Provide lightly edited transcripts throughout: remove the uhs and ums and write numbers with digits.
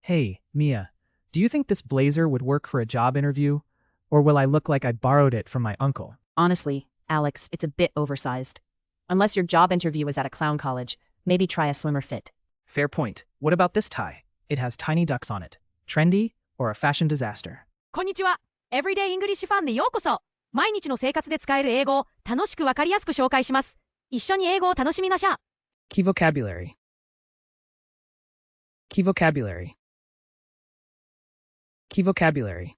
Hey, Mia, do you think this blazer would work for a job interview? Or will I look like I borrowed it from my uncle? Honestly, Alex, it's a bit oversized. Unless your job interview is at a clown college, maybe try a slimmer fit. Fair point. What about this tie? It has tiny ducks on it. Trendy or a fashion disaster? こんにちは。エブリデイイングリッシュファンでようこそ。毎日の生活で使える英語を楽しくわかりやすく紹介します。一緒に英語を楽しみましょう。Key vocabulary. Key vocabulary. Key vocabulary.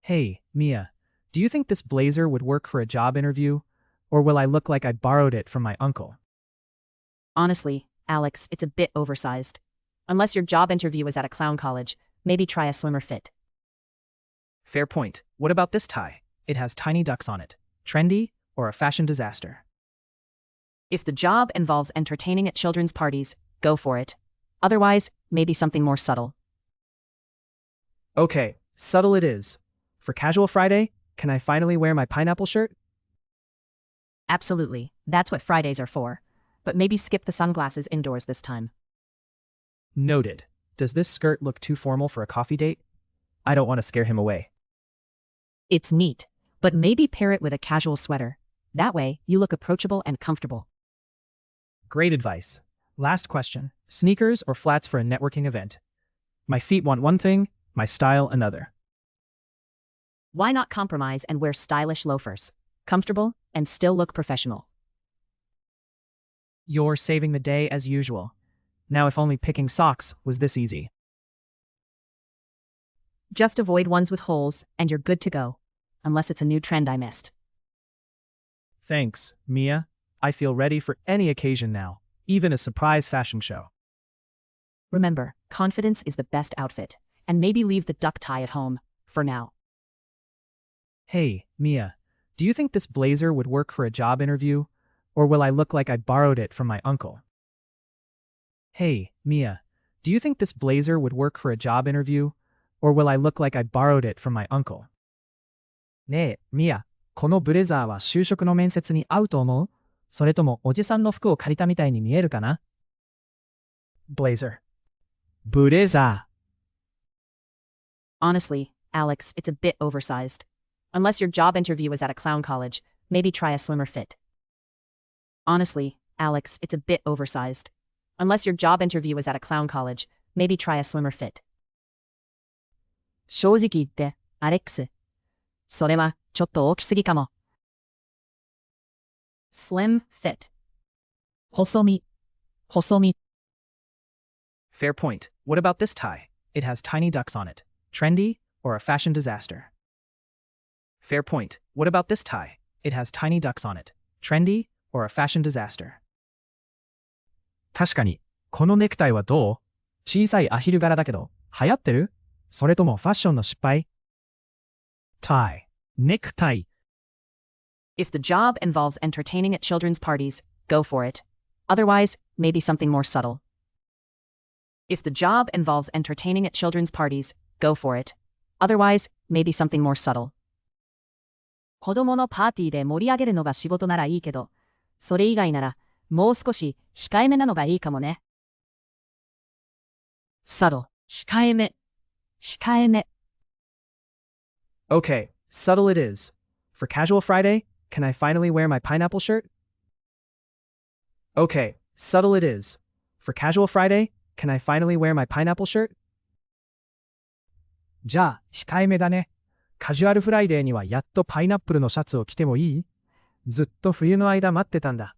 Hey, Mia, do you think this blazer would work for a job interview? Or will I look like I borrowed it from my uncle? Honestly, Alex, it's a bit oversized. Unless your job interview is at a clown college, maybe try a slimmer fit. Fair point. What about this tie? It has tiny ducks on it. Trendy or a fashion disaster? If the job involves entertaining at children's parties, go for it. Otherwise, maybe something more subtle. Okay, subtle it is. For Casual Friday, can I finally wear my pineapple shirt? Absolutely, that's what Fridays are for. But maybe skip the sunglasses indoors this time. Noted. Does this skirt look too formal for a coffee date? I don't want to scare him away. It's neat, but maybe pair it with a casual sweater. That way, you look approachable and comfortable. Great advice. Last question. Sneakers or flats for a networking event? My feet want one thing, my style another. Why not compromise and wear stylish loafers? Comfortable and still look professional. You're saving the day as usual. Now if only picking socks was this easy. Just avoid ones with holes and you're good to go. Unless it's a new trend I missed. Thanks, Mia. I feel ready for any occasion now, even a surprise fashion show. Remember, confidence is the best outfit, and maybe leave the duck tie at home, for now. Hey, Mia, do you think this blazer would work for a job interview? Or will I look like I borrowed it from my uncle? Hey, Mia, do you think this blazer would work for a job interview? Or will I look like I borrowed it from my uncle? ねえ、ミア、このブレザーは就職の面接に合うと思う？それともおじさんの服を借りたみたいに見えるかな？ Blazer. ブレザー。Honestly, Alex, it's a bit oversized. Unless your job interview is at a clown college, maybe try a slimmer fit. Honestly, Alex, it's a bit oversized. Unless your job interview is at a clown college, maybe try a slimmer fit. 正直言って、アレックス。それは、ちょっと大きすぎかも。Slim fit. 細身。細身。Fair point. What about this tie? It has tiny ducks on it. Trendy or a fashion disaster? Fair point. What about this tie? It has tiny ducks on it. Trendy or a fashion disaster? 確かに、このネクタイはどう？小さいアヒル柄だけど、流行ってる？それともファッションの失敗？ tie, necktie. If the job involves entertaining at children's parties, go for it. Otherwise, maybe something more subtle. If the job involves entertaining at children's parties, go for it. Otherwise, maybe something more subtle. 子供のパーティーで盛り上げるのが仕事ならいいけど、それ以外なら、もう少し控えめなのがいいかもね。subtle, 控えめ。控えめ。Okay, subtle it is. For Casual Friday, can I finally wear my pineapple shirt? Okay, subtle it is. For Casual Friday, can I finally wear my pineapple shirt? じゃあ、控えめだね。カジュアルフライデーにはやっとパイナップルのシャツを着てもいい？ずっと冬の間待ってたんだ。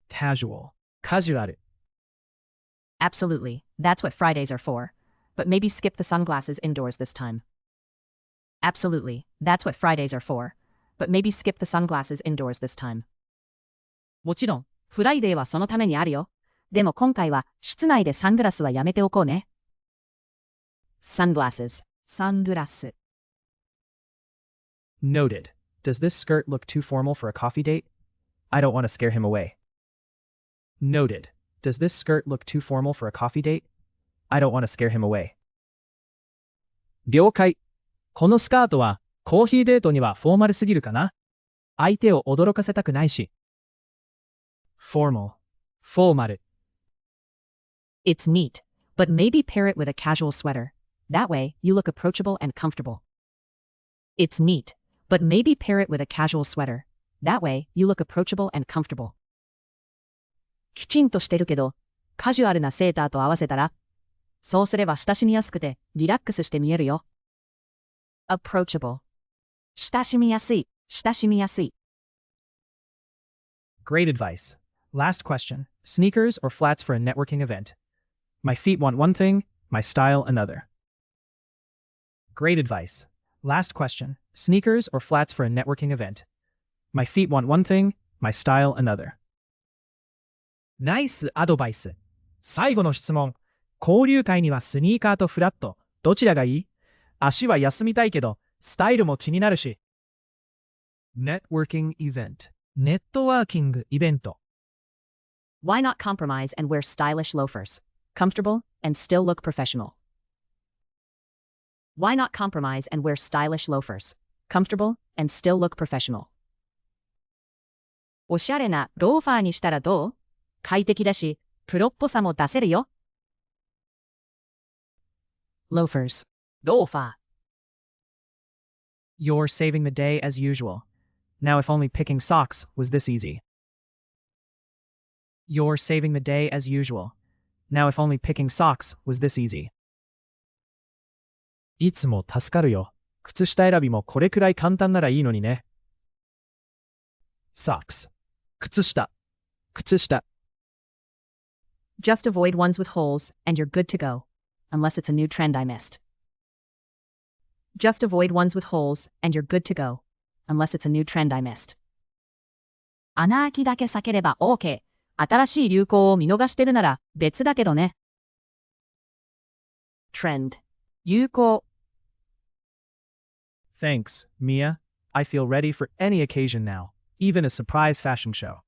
Casual, カジュアル。Absolutely, that's what Fridays are for. But maybe skip the sunglasses indoors this time. Absolutely, that's what Fridays are for. But maybe skip the sunglasses indoors this time. もちろん、フライデーはそのためにあるよ。でも今回は、室内でサングラスはやめておこうね。Sunglasses, サングラス。Noted. Does this skirt look too formal for a coffee date? I don't want to scare him away. Noted. Does this skirt look too formal for a coffee date? I don't want to scare him away. 了解。このスカートはコーヒーデートにはフォーマルすぎるかな？相手を驚かせたくないし。formal, フォーマル。It's neat, but maybe pair it with a casual sweater. That way, you look approachable and comfortable. It's neat, but maybe pair it with a casual sweater. That way, you look approachable and comfortable. きちんとしてるけど、カジュアルなセーターと合わせたら、そうすれば親しみやすくてリラックスして見えるよ。approachable 親しみやすい、親しみやすい。Great advice. Last question. Sneakers or flats for a networking event? My feet want one thing, my style another. Great advice. Last question. Sneakers or flats for a networking event? My feet want one thing, my style another. ナイスアドバイス。最後の質問。交流会にはスニーカーとフラット、どちらがいい？足は休みたいけど、スタイルも気になるし。Networking event. ネットワーキングイベント。Why not compromise and wear stylish loafers? Comfortable and still look professional. Why not compromise and wear stylish loafers? Comfortable and still look professional. おしゃれなローファーにしたらどう？快適だし、プロっぽさも出せるよ。loafers ローファー。You're saving the day as usual. Now if only picking socks was this easy. You're saving the day as usual. Now if only picking socks was this easy. いつも助かるよ。靴下選びもこれくらい簡単ならいいのにね。socks 靴下、靴下。Just avoid ones with holes and you're good to go. Unless it's a new trend I missed. Just avoid ones with holes and you're good to go. Unless it's a new trend I missed. 穴開きだけ避ければ OK。新しい流行を見逃してるなら別だけどね。trend 流行。Thanks, Mia. I feel ready for any occasion now, even a surprise fashion show.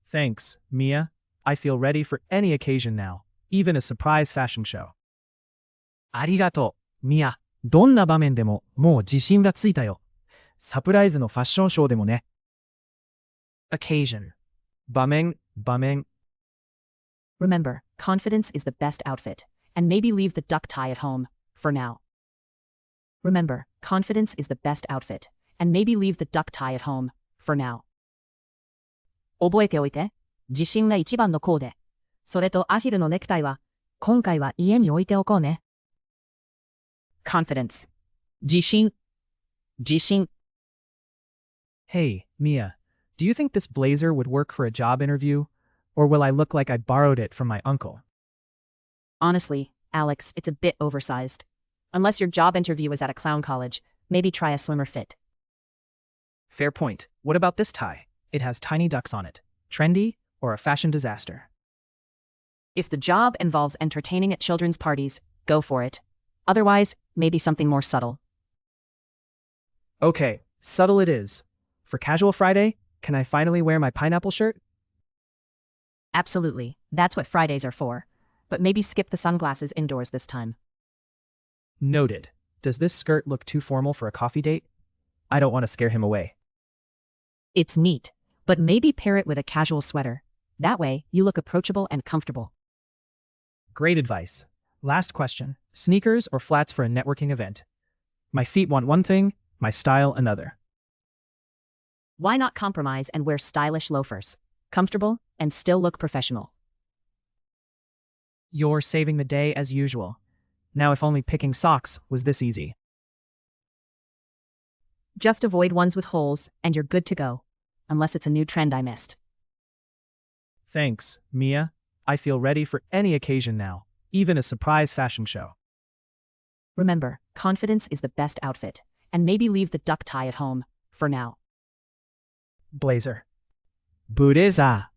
Thanks, Mia. I feel ready for any occasion now, even a surprise fashion show. ありがとう、ミア。どんな場面でももう自信がついたよ。サプライズのファッションショーでもね。Occasion. 場面、場面。Remember, confidence is the best outfit, and maybe leave the duck tie at home, for now. Remember, confidence is the best outfit, and maybe leave the duck tie at home, for now. 覚えておいて、自信が一番のコーデ。それとアヒルのネクタイは、今回は家に置いておこうね。confidence 自信、自信。Hey, Mia, do you think this blazer would work for a job interview? Or will I look like I borrowed it from my uncle? Honestly, Alex, it's a bit oversized. Unless your job interview is at a clown college, maybe try a slimmer fit. Fair point. What about this tie? It has tiny ducks on it. Trendy or a fashion disaster? If the job involves entertaining at children's parties, go for it. Otherwise, maybe something more subtle. Okay, subtle it is. For Casual Friday, can I finally wear my pineapple shirt? Absolutely, that's what Fridays are for. But maybe skip the sunglasses indoors this time. Noted. Does this skirt look too formal for a coffee date? I don't want to scare him away. It's neat, but maybe pair it with a casual sweater. That way, you look approachable and comfortable. Great advice. Last question. Sneakers or flats for a networking event? My feet want one thing, my style another. Why not compromise and wear stylish loafers? Comfortable and still look professional. You're saving the day as usual. Now if only picking socks was this easy. Just avoid ones with holes and you're good to go. Unless it's a new trend I missed. Thanks, Mia. I feel ready for any occasion now, even a surprise fashion show. Remember, confidence is the best outfit, and maybe leave the duck tie at home, for now. Blazer. ブレザ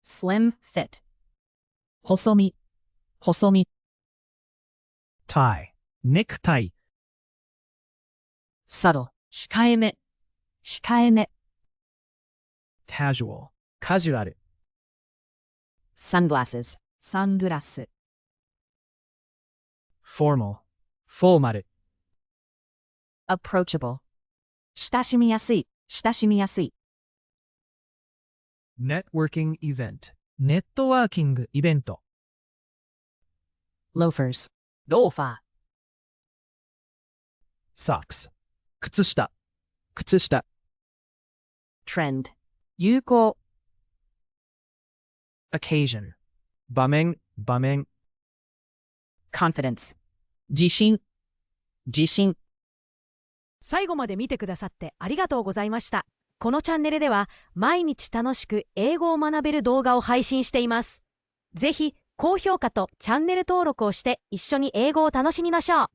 Slim fit. 細身、細身。ー、tie、ネクタイ、subtle. 控えめ、控えめ。Casual. カジュアル、sunglasses. サングラス。Formal. フォーマル、approachable. 親しみやすい、親しみやすい。Networking event. ネットワーキングイベント。loafers, ローファー、socks。靴下。靴下。trend, 流行、occasion。場面。場面。confidence, 自信、自信。最後まで見てくださってありがとうございました。このチャンネルでは毎日楽しく英語を学べる動画を配信しています。ぜひ高評価とチャンネル登録をして一緒に英語を楽しみましょう。